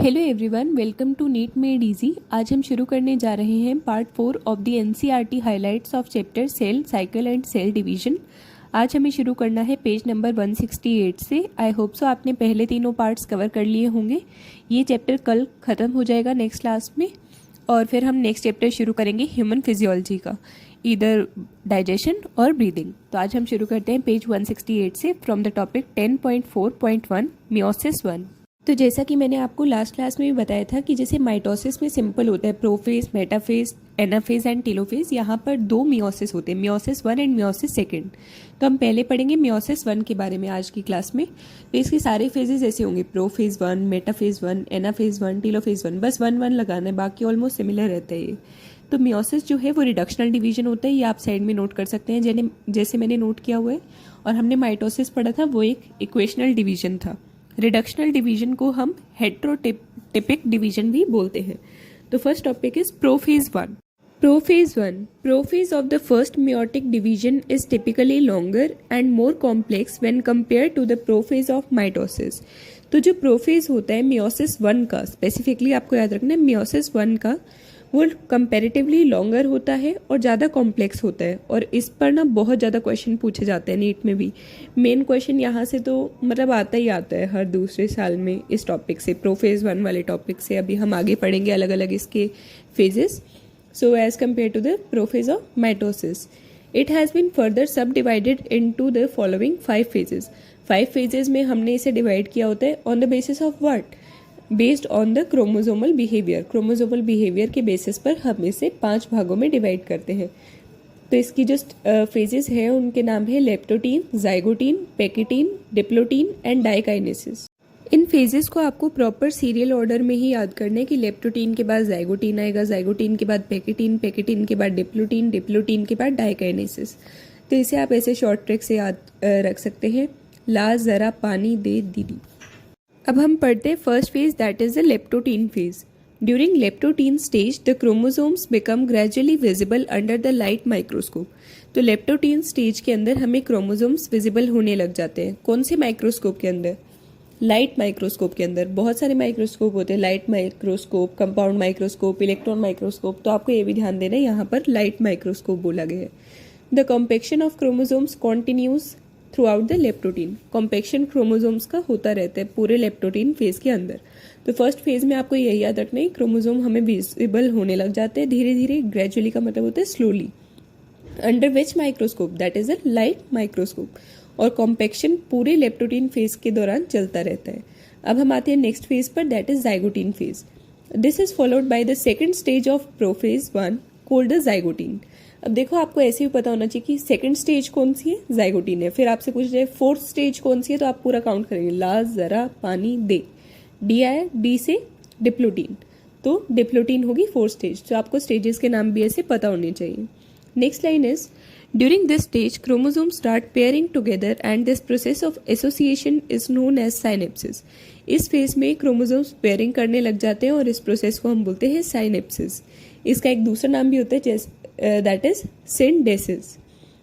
Hello everyone, welcome to NEET made easy. आज हम शुरू करने जा रहे हैं part 4 of the NCERT highlights of chapter cell cycle and cell division. आज हमें शुरू करना है पेज नंबर 168 से। आई होप सो आपने पहले तीनों पार्ट्स कवर कर लिए होंगे। ये चैप्टर कल ख़त्म हो जाएगा नेक्स्ट क्लास में, और फिर हम नेक्स्ट चैप्टर शुरू करेंगे ह्यूमन फिजियोलॉजी का, इधर डाइजेशन और ब्रीदिंग। तो आज हम शुरू करते हैं पेज 168 से फ्रॉम द टॉपिक 10.4.1 मियोसिस 1। तो जैसा कि मैंने आपको लास्ट क्लास में भी बताया था कि जैसे माइटोसिस में सिंपल होता है prophase, metaphase, anaphase and telophase, यहाँ पर दो मियोसिस होते हैं, मियोसिस 1 एंड मियोसिस 2। तो हम पहले पढ़ेंगे मियोसिस 1 के बारे में आज की क्लास में। तो इसके सारे फेजेस ऐसे होंगे, प्रोफेज 1, मेटाफेज 1, एनाफेज 1, टेलोफेज 1, बस 1 लगाना है, बाकी ऑलमोस्ट सिमिलर रहता है ये। तो मियोसिस जो है वो रिडक्शनल डिवीजन होता है, ये आप साइड में नोट कर सकते हैं जैसे मैंने नोट किया हुआ है। और हमने माइटोसिस पढ़ा था, वो एक इक्वेशनल डिवीजन था। रिडक्शनल डिवीजन को हम हेट्रोटिपिक डिवीजन भी बोलते हैं। तो first topic is prophase 1। Prophase 1, prophase of the first meiotic division is typically longer and more complex when compare to the prophase of mitosis. तो जो प्रोफेज होता है मियोसिस 1 का, स्पेसिफिकली आपको याद रखना है मियोसिस 1 का, वो कंपैरेटिवली लॉन्गर होता है और ज़्यादा कॉम्प्लेक्स होता है। और इस पर ना बहुत ज़्यादा क्वेश्चन पूछे जाते हैं नीट में भी। मेन क्वेश्चन यहाँ से तो मतलब आता ही आता है हर दूसरे साल में इस टॉपिक से, प्रोफेज 1 वाले टॉपिक से। अभी हम आगे पढ़ेंगे अलग अलग इसके phases. So as compare to the prophase of mitosis, it has been further sub divided into the following 5 phases. 5 phases में हमने इसे डिवाइड किया होता है on the basis of what, based on the chromosomal behaviour. Chromosomal behaviour के basis पर हम इसे 5 भागों में डिवाइड करते हैं। तो इसकी जो फेजेस है उनके नाम है leptotene, zygotene, pachytene, diplotene and diakinesis. इन फेजेस को आपको प्रॉपर सीरियल ऑर्डर में ही याद करना है कि लेप्टोटीन के बाद जाइगोटीन आएगा, जाइगोटीन के बाद पेकिटीन, पेकिटीन के बाद डिप्लोटीन, डिप्लोटीन के बाद डाइकाइनेसिस। तो इसे आप ऐसे शॉर्ट ट्रिक से याद रख सकते हैं, ला जरा पानी दे दीदी। अब हम पढ़ते हैं first phase, that is the leptotene phase. During leptotene stage the chromosomes become gradually visible under the light microscope. तो लेप्टोटीन स्टेज के अंदर हमें क्रोमोसोम्स विजिबल होने लग जाते हैं। कौन से माइक्रोस्कोप के अंदर? लाइट माइक्रोस्कोप के अंदर। बहुत सारे माइक्रोस्कोप होते हैं, light microscope, compound microscope, electron microscope. तो आपको ये भी ध्यान देना है, यहाँ पर लाइट माइक्रोस्कोप बोला गया है। The compaction of chromosomes continues through out the leptotene. Compaction chromosomes का होता रहता है पूरे लेप्टोटीन फेज के अंदर। तो फर्स्ट फेज में आपको यही याद रखना है, क्रोमोसोम हमें विजिबल होने लग जाते हैं धीरे धीरे, ग्रेजुअली का मतलब होता है slowly. Under which microscope? That is a light microscope. और कॉम्पेक्शन पूरे लेप्टोटीन फेज के दौरान चलता रहता है। अब हम आते हैं नेक्स्ट फेज पर, that is zygotene phase. This is followed by the second stage of prophase 1 cold the zygotene. अब देखो, आपको ऐसे भी पता होना चाहिए कि सेकंड स्टेज कौन सी है, जाइगोटीन है। फिर आपसे पूछ जाए फोर्थ स्टेज कौन सी है, तो आप पूरा काउंट करेंगे, ला जरा पानी दे, डी आया, डी से डिप्लोटीन, तो डिप्लोटीन होगी फोर्थ स्टेज। तो आपको स्टेजेस के नाम भी ऐसे पता होने चाहिए। Next line is, during this stage chromosome start pairing together and this process of association is known as synapsis. इस फेज में क्रोमोसोम्स पेयरिंग करने लग जाते हैं और इस प्रोसेस को हम बोलते हैं साइनेप्सिस। इसका एक दूसरा नाम भी होता है, जैसे that is syndesis.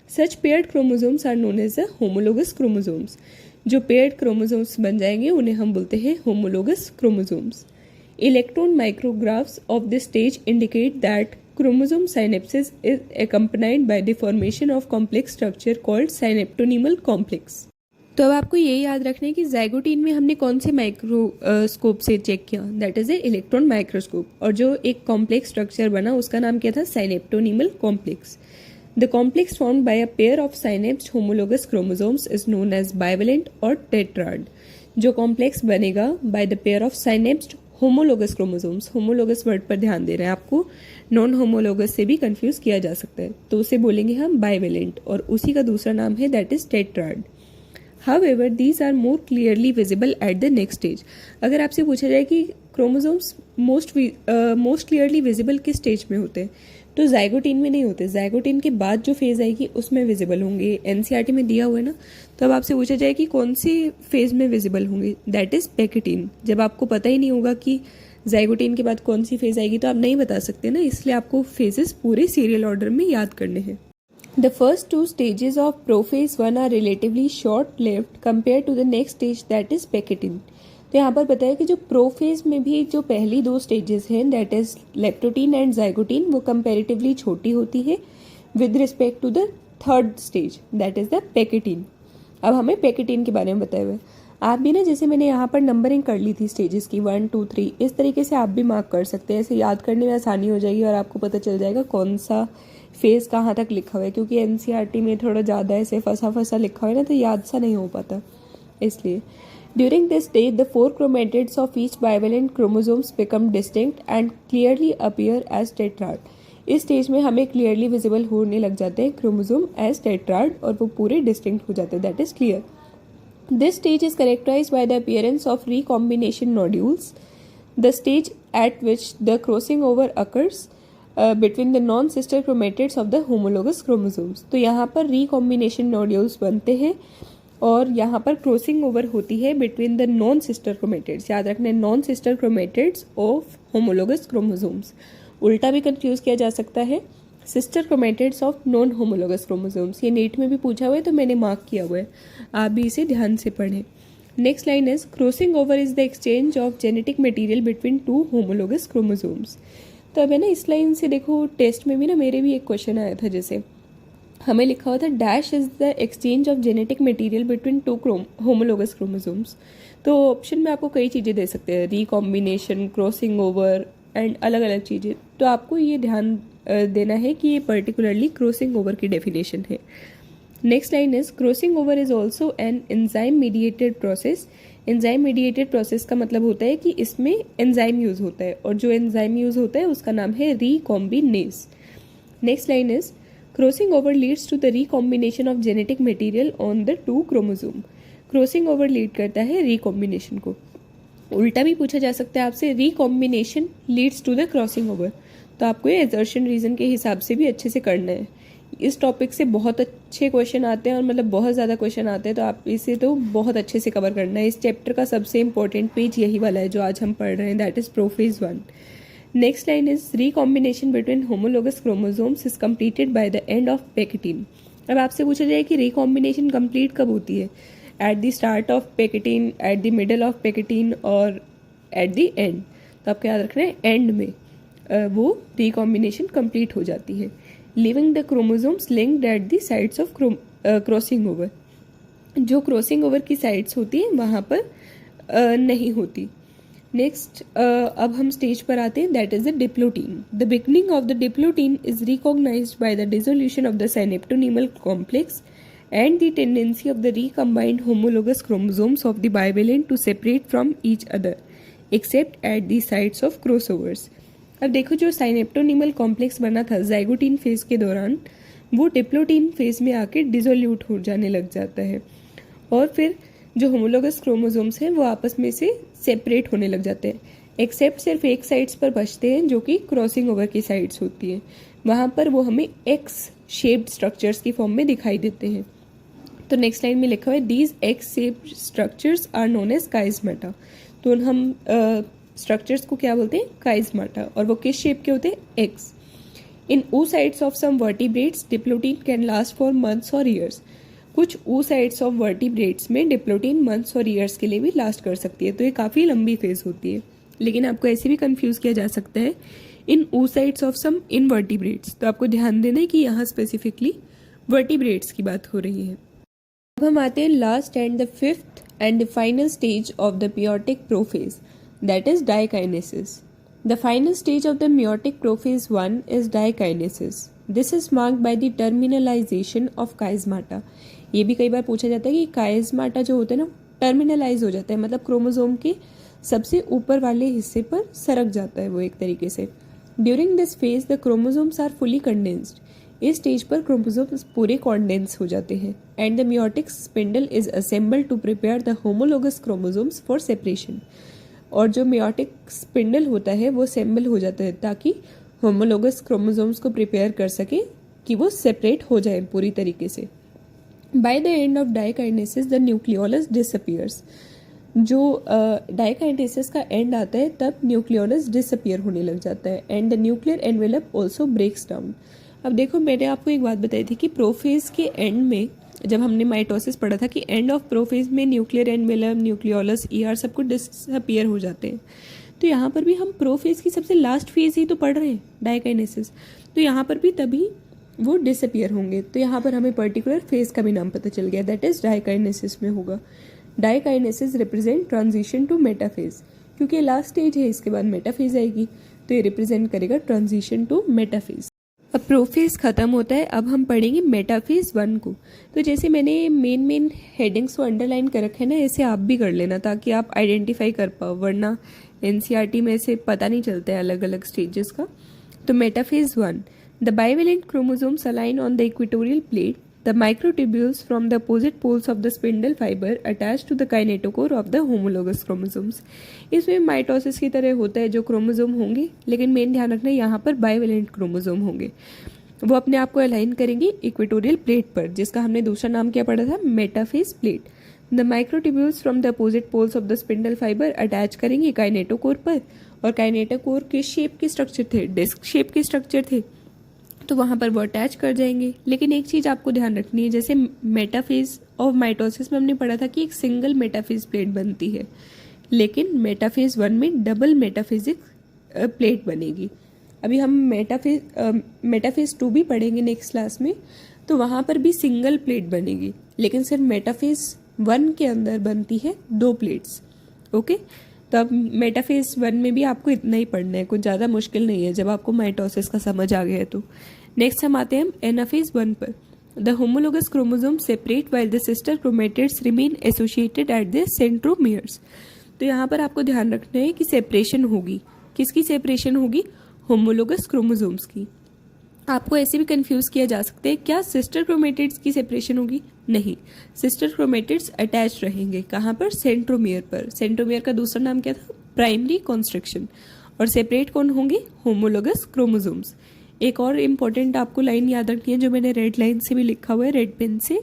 Such paired chromosomes are known as the homologous chromosomes. जो paired chromosomes बन जाएंगे उन्हें हम बोलते हैं homologous chromosomes. Electron micrographs of this stage indicate that chromosome synapses is accompanied by the formation of complex structure called synaptonymal complex. तो अब आपको ये याद रखना है कि जाइगोटीन में हमने कौन से माइक्रोस्कोप से चेक किया, that is a electron microscope. और जो एक कॉम्प्लेक्स स्ट्रक्चर बना उसका नाम क्या था, synaptonemal complex. The complex formed by a pair of synapsed homologous chromosomes is known as bivalent और टेट्राड। जो कॉम्प्लेक्स बनेगा by the pair of synapsed homologous chromosomes, homologous word पर ध्यान दे रहे हैं आपको, नॉन होमोलोगस से भी कंफ्यूज किया जा सकता है, तो उसे बोलेंगे हम बाइवेलेंट। और उसी का दूसरा नाम है that is tetrad. However, these are more clearly visible at the next stage. अगर आपसे पूछा जाए कि क्रोमोसोम्स मोस्ट क्लियरली विजिबल किस स्टेज में होते हैं, तो जाइगोटीन में नहीं होते। जाइगोटीन के बाद जो फेज आएगी उसमें विजिबल होंगे, एनसीईआरटी में दिया हुआ है ना। तो अब आपसे पूछा जाए कि कौन सी फेज में विजिबल होंगे, दैट इज पेकिटीन। जब आपको पता ही नहीं होगा कि जाइगोटीन के बाद कौन सी फेज आएगी तो आप नहीं बता सकते ना, इसलिए आपको फेजेस पूरे सीरियल ऑर्डर में याद करने हैं। The first two stages of prophase 1 are relatively short-lived compared to the next stage, that is Pecketin. तो यहाँ पर बताया कि जो प्रोफेज में भी जो पहली दो स्टेजेस हैं that is leptotene and zygotene वो कंपैरेटिवली छोटी होती है with respect to the third stage that is the pachytene. अब हमें पेकेटीन के बारे में बताया हुआ है। आप भी ना जैसे मैंने यहाँ पर नंबरिंग कर ली थी स्टेजेस की 1 2 3 इस तरीके से आप भी मार्क कर सकते हैं। ऐसे याद करने में आसानी हो जाएगी और आपको पता चल जाएगा कौन सा फेज कहाँ तक लिखा हुआ है, क्योंकि एनसीईआरटी में थोड़ा ज़्यादा ऐसे फंसा फंसा लिखा हुआ है ना तो याद सा नहीं हो पाता इसलिए। During this stage, the four chromatids of each bivalent chromosomes become distinct and clearly appear as tetrad. इस स्टेज में हमें क्लियरली विजिबल होने लग जाते हैं क्रोमोसोम एज टेट्राड और वो पूरे डिस्टिंक्ट हो जाते हैं that is clear. This stage is characterized by the appearance of recombination nodules, the stage at which the crossing over occurs between the non sister chromatids of the homologous chromosomes. तो यहाँ पर recombination nodules बनते हैं और यहाँ पर crossing over होती है between the non sister chromatids. याद रखना non sister chromatids of homologous chromosomes. उल्टा भी कंफ्यूज किया जा सकता है sister chromatids of non homologous chromosomes. ये नीट में भी पूछा हुआ है तो मैंने मार्क किया हुआ है, आप भी इसे ध्यान से पढ़ें। Next line is crossing over is the exchange of genetic material between two homologous chromosomes. तो अब है ना इस लाइन से देखो टेस्ट में भी ना मेरे भी एक क्वेश्चन आया था, जैसे हमें लिखा हुआ था dash is the exchange of genetic material between two homologous chromosomes. तो ऑप्शन में आपको कई चीज़ें दे सकते हैं, रिकॉम्बिनेशन, क्रॉसिंग ओवर एंड अलग अलग चीज़ें। तो आपको ये ध्यान देना है कि ये पर्टिकुलरली क्रॉसिंग ओवर की डेफिनेशन है। Next line is crossing over is also an enzyme mediated process. Enzyme mediated process का मतलब होता है कि इसमें एंजाइम यूज होता है और जो एंजाइम यूज होता है उसका नाम है recombinase. Next line is crossing over leads to the recombination of genetic material on the two chromosome. Crossing over lead करता है रिकॉम्बिनेशन को। उल्टा भी पूछा जा सकता है आपसे recombination leads to the crossing over, तो आपको ये एजर्शन रीजन के हिसाब से भी अच्छे से करना है। इस टॉपिक से बहुत अच्छे क्वेश्चन आते हैं और मतलब बहुत ज़्यादा क्वेश्चन आते हैं, तो आप इसे तो बहुत अच्छे से कवर करना है। इस चैप्टर का सबसे इंपॉर्टेंट पेज यही वाला है जो आज हम पढ़ रहे हैं, that is prophase 1। Next line is recombination between homologous chromosomes is completed by the end of pachytene. अब आपसे पूछा जाए कि रिकॉम्बिनेशन कंप्लीट कब होती है, at the start of pachytene, at the middle of pachytene और एट द एंड। तो आपको याद रखना है एंड में वो रिकॉम्बिनेशन कंप्लीट हो जाती है, living the chromosomes linked at the sides of crossing over. जो क्रॉसिंग ओवर की साइड्स होती हैं वहाँ पर नहीं होती। नेक्स्ट अब हम स्टेज पर आते हैं, that is the diplotene. The beginning of the diplotene is recognised by the dissolution of the synaptonemal complex and the tendency of the recombined homologous chromosomes of the bivalent to separate from each other except at the sites of crossovers। अब देखो जो साइनेप्टोनीमल complex बना था zygotene phase के दौरान वो diplotene phase में आके डिसोल्यूट हो जाने लग जाता है और फिर जो होमोलोगस क्रोमोसोम्स हैं वो आपस में से सेपरेट होने लग जाते हैं, एक्सेप्ट सिर्फ एक साइड्स पर बचते हैं जो कि क्रॉसिंग ओवर की साइड्स होती हैं। वहाँ पर वो हमें एक्स शेप्ड स्ट्रक्चर्स की फॉर्म में दिखाई देते हैं। तो नेक्स्ट लाइन में लिखा हुआ है these X shaped structures are known as chiasmata. तो हम स्ट्रक्चर्स को क्या बोलते हैं, काइजमाटा, और वो किस शेप के होते हैं, X. In oocytes of some vertebrates diplotene can last for months और ईयर्स। कुछ oocytes ऑफ वर्टिब्रेट्स में डिप्लोटीन मंथ्स और ईयर्स के लिए भी लास्ट कर सकती है, तो ये काफ़ी लंबी फेज होती है। लेकिन आपको ऐसे भी कंफ्यूज किया जा सकता है इन oocytes ऑफ सम इनवर्टिब्रेट्स, तो आपको ध्यान देना है कि यहाँ स्पेसिफिकली वर्टिब्रेट्स की बात हो रही है। अब हम आते हैं last and the fifth and the final stage of the meiotic prophase, that is diakinesis. The final stage of the meiotic prophase 1 is diakinesis. This is marked by the terminalisation of chiasmata. ये भी कई बार पूछा जाता है कि काइजमाटा जो होता है ना टर्मिनलाइज हो जाता है, मतलब क्रोमोसोम के सबसे ऊपर वाले हिस्से पर सरक जाता है वो एक तरीके से। During this phase the chromosomes are fully condensed. इस स्टेज पर क्रोमोसोम्स पूरे कॉन्डेंस हो जाते हैं and the meiotic spindle is assembled to prepare the homologous chromosomes for separation. और जो meiotic स्पिंडल होता है वो असेंबल हो जाता है ताकि होमोलोगस क्रोमोसोम्स को प्रिपेयर कर सके कि वो सेपरेट हो जाए पूरी तरीके से। By the end of diakinesis the nucleolus disappears. जो डाइकाइनेसिस का एंड आता है तब न्यूक्लियोलस डिसअपियर होने लग जाता है and the nuclear envelope also breaks down. अब देखो मैंने आपको एक बात बताई थी कि प्रोफेज के एंड में जब हमने माइटोसिस पढ़ा था कि एंड ऑफ प्रोफेज में न्यूक्लियर एनवेलप, न्यूक्लियोलस, ईआर सब कुछ डिसअपियर हो जाते हैं। तो यहाँ पर भी हम प्रोफेज की सबसे लास्ट फेज ही तो पढ़ रहे हैं, डायकाइनेसिस। तो यहाँ पर भी तभी वो डिसअपियर होंगे। तो यहाँ पर हमें पर्टिकुलर फेज का भी नाम पता चल गया, दैट इज डायकाइनेसिस में होगा। Diakinesis represent transition to metaphase, क्योंकि लास्ट स्टेज है, इसके बाद मेटाफेज आएगी, तो ये रिप्रेजेंट करेगा ट्रांजिशन टू मेटाफेज। अब प्रोफेज खत्म होता है, अब हम पढ़ेंगे मेटाफेज 1 को। तो जैसे मैंने मेन हेडिंग्स को अंडरलाइन कर रखे हैं ना, ऐसे आप भी कर लेना ताकि आप आइडेंटिफाई कर पाओ, वरना एनसीईआरटी में से पता नहीं चलता है अलग अलग स्टेजेस का। तो metaphase 1, the bivalent chromosomes align on the equatorial plate, the microtubules from the opposite poles of the spindle fibre attach to the kinetochore of the homologous chromosomes. इसमें माइटोसिस की तरह होता है, जो क्रोमोसोम होंगे, लेकिन मेन ध्यान रखना यहाँ पर बाइवेलेंट क्रोमोसोम होंगे, वो अपने आप को अलाइन करेंगे इक्वेटोरियल प्लेट पर, जिसका हमने दूसरा नाम क्या पढ़ा था, metaphase plate. The microtubules from the opposite poles of the spindle fibre attach करेंगे काइनेटोकोर पर, और काइनेटोकोर के शेप के स्ट्रक्चर थे, डिस्क शेप के स्ट्रक्चर थे, तो वहाँ पर वो अटैच कर जाएंगे। लेकिन एक चीज़ आपको ध्यान रखनी है, जैसे मेटाफेज ऑफ माइटोसिस में हमने पढ़ा था कि एक सिंगल मेटाफेज प्लेट बनती है, लेकिन मेटाफेज 1 में डबल मेटाफेजिक प्लेट बनेगी। अभी हम मेटाफेज 2 भी पढ़ेंगे नेक्स्ट क्लास में, तो वहाँ पर भी सिंगल प्लेट बनेगी, लेकिन सिर्फ मेटाफेज 1 के अंदर बनती है 2 प्लेट्स। ओके, तो अब मेटाफेज 1 में भी आपको इतना ही पढ़ना है, कुछ ज़्यादा मुश्किल नहीं है जब आपको माइटोसिस का समझ आ गया है। तो नेक्स्ट हम आते हैं एनाफेज 1 पर। The homologous chromosome separate while the sister chromatids remain associated at the centromeres. तो यहाँ पर आपको ध्यान रखना है कि सेपरेशन होगी, किसकी सेपरेशन होगी, होमोलोगस क्रोमोसोम्स की। आपको ऐसे भी कंफ्यूज किया जा सकता है, क्या सिस्टर क्रोमेटिड्स की सेपरेशन होगी, नहीं, सिस्टर क्रोमेटिड्स अटैच रहेंगे, कहाँ पर, सेंट्रोमियर पर। सेंट्रोमियर का दूसरा नाम क्या था, प्राइमरी कॉन्स्ट्रिक्शन। और सेपरेट कौन होंगे, होमोलोगस क्रोमोसोम्स। एक और इम्पॉर्टेंट आपको लाइन याद रखनी है, जो मैंने रेड लाइन से भी लिखा हुआ है, रेड पेन से,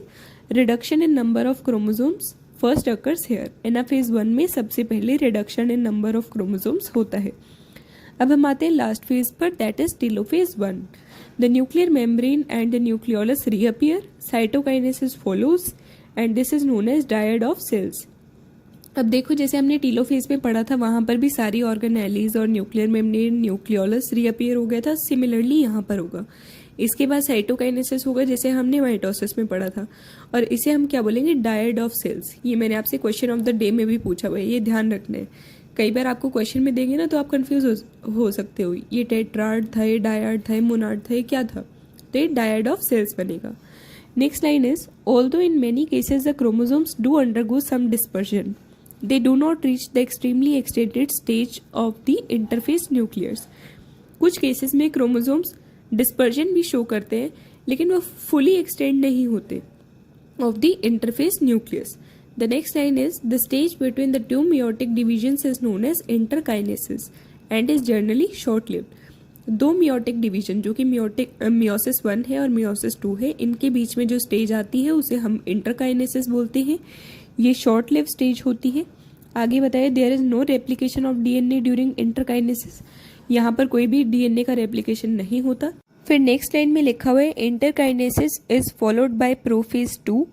reduction in number of chromosomes first occurs here. Anaphase 1 में सबसे पहले reduction in number of chromosomes होता है। अब हम आते हैं लास्ट फेज पर, that is telophase 1। The nuclear membrane and the nucleolus reappear, cytokinesis follows, and this is known as dyad of cells. अब देखो, जैसे हमने टीलोफेज में पढ़ा था, वहां पर भी सारी ऑर्गेनेलीज और न्यूक्लियर मेम्ब्रेन, न्यूक्लियोलस रीअपियर हो गया था, सिमिलरली यहाँ पर होगा। इसके बाद साइटोकाइनेसिस होगा, जैसे हमने माइटोसिस में पढ़ा था, और इसे हम क्या बोलेंगे, डायड ऑफ सेल्स। ये मैंने आपसे क्वेश्चन ऑफ द डे में भी पूछा हुआ है, ये ध्यान रखना है। कई बार आपको क्वेश्चन में देंगे ना, तो आप कंफ्यूज हो सकते हो, ये टेट्राड था, ये डायड था, ये मोनाड था, ये क्या था, तो ये डायड ऑफ सेल्स बनेगा। Next line is, although in many cases the chromosomes do undergo some dispersion, they do not reach the extremely extended stage of the interphase nucleus। कुछ केसेस में क्रोमोसोम्स डिस्पर्जन भी show करते हैं, लेकिन वो fully extend नहीं होते of the interphase nucleus. The next line is, the stage between the two meiotic divisions is known as interkinesis and is generally short lived. दो मियोटिक डिवीजन, जो कि मियोसिस 1 है और मियोसिस 2 है, इनके बीच में जो स्टेज आती है उसे हम इंटरकाइनेसिस बोलते हैं। ये शॉर्ट लिव स्टेज होती है। आगे बताया, there is no replication of DNA during interkinesis, यहाँ पर कोई भी डीएनए का रेप्लिकेशन नहीं होता। फिर नेक्स्ट लाइन में लिखा हुआ है, interkinesis is followed by prophase 2,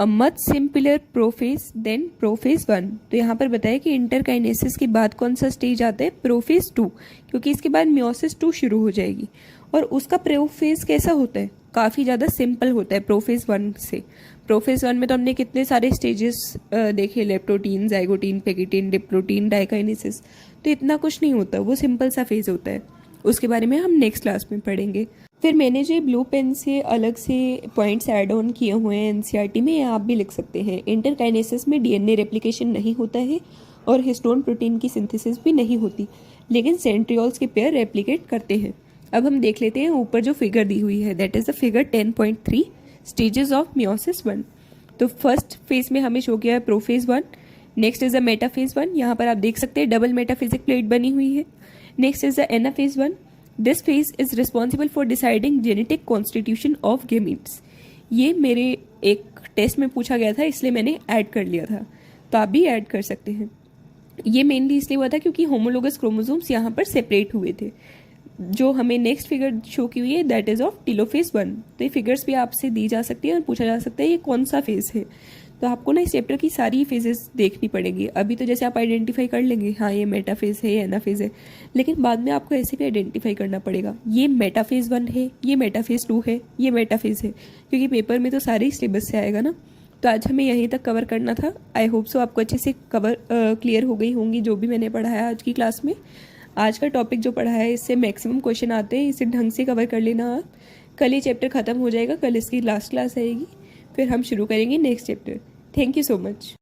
a much simpler prophase than prophase 1। तो यहाँ पर बताया कि इंटरकाइनेसिस के बाद कौन सा स्टेज आता है, प्रोफेज 2, क्योंकि इसके बाद मियोसिस 2 शुरू हो जाएगी। और उसका प्रोफेज कैसा होता है, काफ़ी ज़्यादा सिंपल होता है प्रोफेज 1 से। प्रोफेज 1 में तो हमने कितने सारे स्टेजेस देखे, लेप्टोटीन, जाइगोटीन, पेगिटीन, डिप्लोटीन, डाइकाइनेसिस, तो इतना कुछ नहीं होता, वो सिंपल सा फेज होता है। उसके बारे में हम नेक्स्ट क्लास में पढ़ेंगे। फिर मैंने जो ब्लू पेन से अलग से पॉइंट्स ऐड ऑन किए हुए हैं एनसीईआरटी में, आप भी लिख सकते हैं। इंटरकाइनेसिस में डीएनए रेप्लिकेशन नहीं होता है और हिस्टोन प्रोटीन की सिंथेसिस भी नहीं होती, लेकिन सेंट्रियोल्स के पेयर रेप्लिकेट करते हैं। अब हम देख लेते हैं ऊपर जो फिगर दी हुई है, that is the figure 10.3, stages of meiosis 1। तो फर्स्ट फेज में हमें शो किया है prophase 1, next is the metaphase 1, यहाँ पर आप देख सकते हैं डबल मेटाफिजिक प्लेट बनी हुई है। Next is the anaphase 1, this phase is responsible for deciding genetic constitution of gametes. ये मेरे एक टेस्ट में पूछा गया था, इसलिए मैंने ऐड कर लिया था, तो आप भी ऐड कर सकते हैं। ये मेनली इसलिए हुआ था क्योंकि होमोलोगस क्रोमोसोम्स यहाँ पर सेपरेट हुए थे। जो हमें नेक्स्ट फिगर शो की हुई है दैट इज़ ऑफ टेलोफेज 1। तो ये फिगर्स भी आपसे दी जा सकती है और पूछा जा सकता है ये कौन सा फेज है। तो आपको ना इस चैप्टर की सारी फेजेस देखनी पड़ेगी। अभी तो जैसे आप आइडेंटिफाई कर लेंगे, हाँ ये मेटाफेज है, ये एनाफेज है, लेकिन बाद में आपको ऐसे भी आइडेंटिफाई करना पड़ेगा, ये मेटाफेज 1 है, ये मेटाफेज 2 है, ये मेटाफेज है, क्योंकि पेपर में तो सारे ही सिलेबस से आएगा ना। तो आज हमें यहीं तक कवर करना था। आई होप सो आपको अच्छे से क्लियर हो गई होंगी जो भी मैंने पढ़ाया आज की क्लास में। आज का टॉपिक जो पढ़ा है इससे मैक्सिमम क्वेश्चन आते हैं, इसे ढंग से कवर कर लेना आप। कल ये चैप्टर ख़त्म हो जाएगा, कल इसकी लास्ट क्लास आएगी, फिर हम शुरू करेंगे next chapter. Thank you so much.